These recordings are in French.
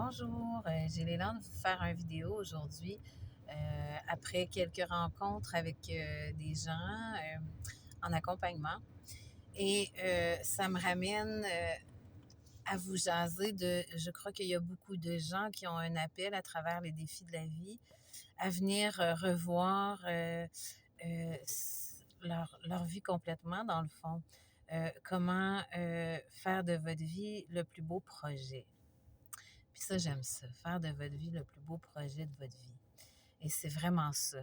Bonjour, j'ai l'élan de vous faire une vidéo aujourd'hui après quelques rencontres avec des gens en accompagnement. Et ça me ramène à vous jaser je crois qu'il y a beaucoup de gens qui ont un appel à travers les défis de la vie à venir revoir leur vie complètement dans le fond. Comment faire de votre vie le plus beau projet. Puis ça, j'aime ça, faire de votre vie le plus beau projet de votre vie. Et c'est vraiment ça.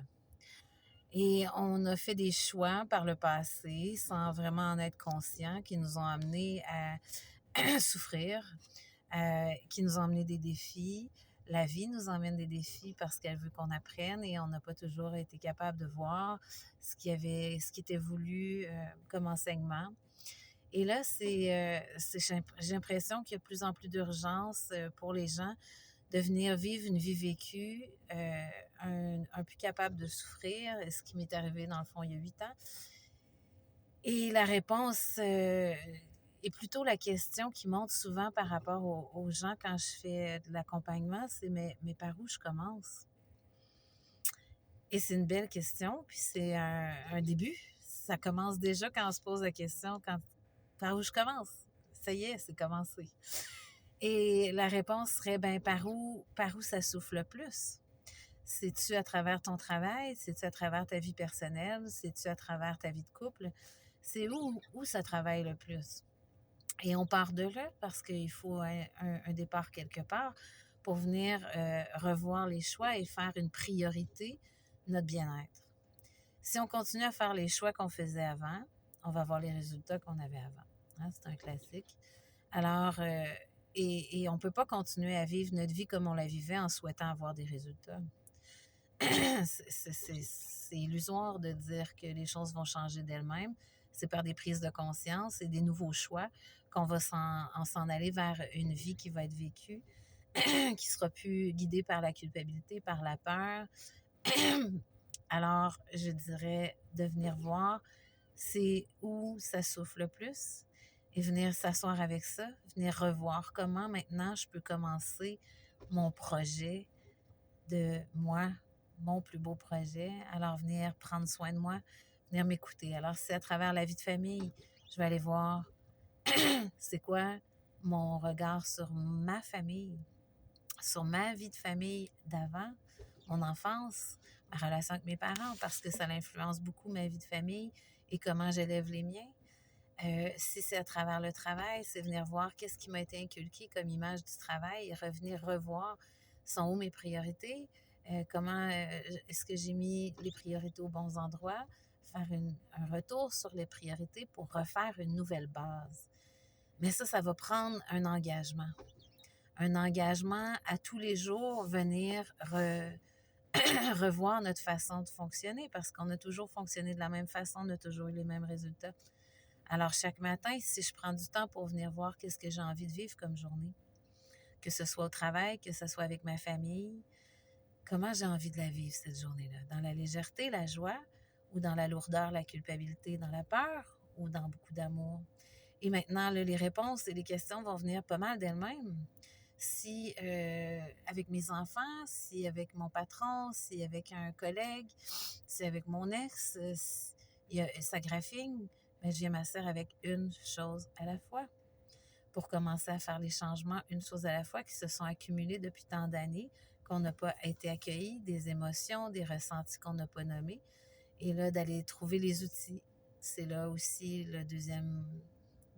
Et on a fait des choix par le passé, sans vraiment en être conscient, qui nous ont amenés à souffrir, qui nous ont amené des défis. La vie nous emmène des défis parce qu'elle veut qu'on apprenne et on n'a pas toujours été capable de voir ce qui était voulu comme enseignement. Et là, j'ai l'impression qu'il y a de plus en plus d'urgence pour les gens de venir vivre une vie vécue, un peu capable de souffrir, ce qui m'est arrivé dans le fond il y a 8 ans. Et la réponse est plutôt la question qui monte souvent par rapport aux gens quand je fais de l'accompagnement, c'est mais par où je commence? Et c'est une belle question, puis c'est un début. Ça commence déjà quand on se pose la question, par où je commence? Ça y est, c'est commencé. Et la réponse serait, ben, par où ça souffle le plus? C'est-tu à travers ton travail? C'est-tu à travers ta vie personnelle? C'est-tu à travers ta vie de couple? C'est où ça travaille le plus? Et on part de là parce qu'il faut un départ quelque part pour venir revoir les choix et faire une priorité notre bien-être. Si on continue à faire les choix qu'on faisait avant, on va avoir les résultats qu'on avait avant. Hein, c'est un classique. Alors, et on ne peut pas continuer à vivre notre vie comme on la vivait en souhaitant avoir des résultats. C'est illusoire de dire que les choses vont changer d'elles-mêmes. C'est par des prises de conscience et des nouveaux choix qu'on va s'en aller vers une vie qui va être vécue, qui sera plus guidée par la culpabilité, par la peur. Alors, je dirais de venir voir c'est où ça souffle le plus et venir s'asseoir avec ça, venir revoir comment maintenant je peux commencer mon projet de moi, mon plus beau projet. Alors, venir prendre soin de moi, venir m'écouter. Alors, c'est à travers la vie de famille, je vais aller voir c'est quoi mon regard sur ma famille, sur ma vie de famille d'avant, mon enfance, ma relation avec mes parents, parce que ça influence beaucoup ma vie de famille et comment j'élève les miens. Si c'est à travers le travail, c'est venir voir qu'est-ce qui m'a été inculqué comme image du travail et revenir revoir sont où mes priorités, comment est-ce que j'ai mis les priorités aux bons endroits, faire un retour sur les priorités pour refaire une nouvelle base. Mais ça va prendre un engagement. Un engagement à tous les jours, venir revoir notre façon de fonctionner parce qu'on a toujours fonctionné de la même façon, on a toujours eu les mêmes résultats. Alors, chaque matin, si je prends du temps pour venir voir qu'est-ce que j'ai envie de vivre comme journée, que ce soit au travail, que ce soit avec ma famille, comment j'ai envie de la vivre, cette journée-là? Dans la légèreté, la joie, ou dans la lourdeur, la culpabilité, dans la peur, ou dans beaucoup d'amour? Et maintenant, là, les réponses et les questions vont venir pas mal d'elles-mêmes. Si avec mes enfants, si avec mon patron, si avec un collègue, si avec mon ex, si il y a sa graphine, ben, je viens m'asseoir avec une chose à la fois pour commencer à faire les changements une chose à la fois qui se sont accumulés depuis tant d'années, qu'on n'a pas été accueillis, des émotions, des ressentis qu'on n'a pas nommés. Et là, d'aller trouver les outils. C'est là aussi le deuxième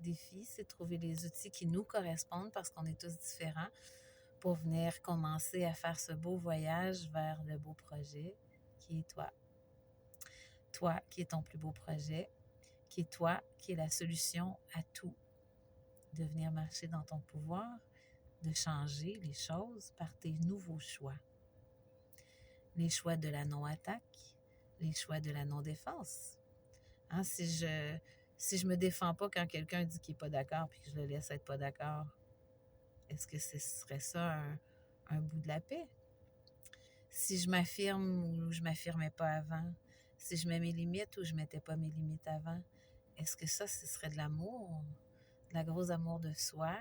défi, c'est de trouver les outils qui nous correspondent parce qu'on est tous différents pour venir commencer à faire ce beau voyage vers le beau projet qui est toi. Toi qui est ton plus beau projet, qui est toi qui est la solution à tout. De venir marcher dans ton pouvoir, de changer les choses par tes nouveaux choix. Les choix de la non-attaque, les choix de la non-défense. Hein, si je me défends pas quand quelqu'un dit qu'il n'est pas d'accord puis que je le laisse être pas d'accord, est-ce que ce serait ça un bout de la paix? Si je m'affirme ou je m'affirmais pas avant, si je mets mes limites ou je mettais pas mes limites avant, est-ce que ça, ce serait de l'amour? De la grosse amour de soi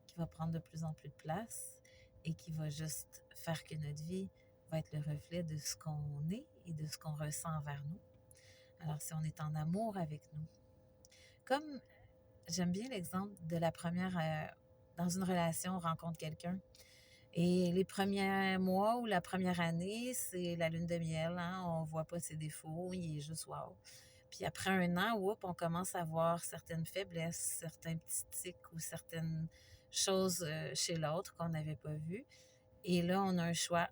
qui va prendre de plus en plus de place et qui va juste faire que notre vie va être le reflet de ce qu'on est et de ce qu'on ressent envers nous. Alors, si on est en amour avec nous, comme j'aime bien l'exemple de la première, dans une relation, on rencontre quelqu'un. Et les premiers mois ou la première année, c'est la lune de miel, hein? On voit pas ses défauts, il est juste wow. Puis après un an, on commence à voir certaines faiblesses, certains petits tics ou certaines choses chez l'autre qu'on n'avait pas vues. Et là, on a un choix.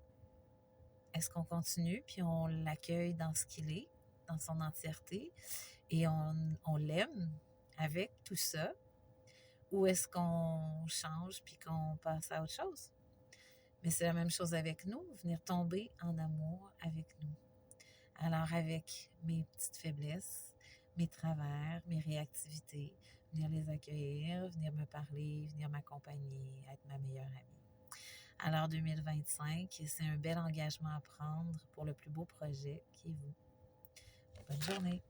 Est-ce qu'on continue, puis on l'accueille dans ce qu'il est, dans son entièreté, et on l'aime avec tout ça, ou est-ce qu'on change puis qu'on passe à autre chose? Mais c'est la même chose avec nous, venir tomber en amour avec nous. Alors avec mes petites faiblesses, mes travers, mes réactivités, venir les accueillir, venir me parler, venir m'accompagner, être ma meilleure amie. Alors 2025, c'est un bel engagement à prendre pour le plus beau projet qui est vous. Bonne journée!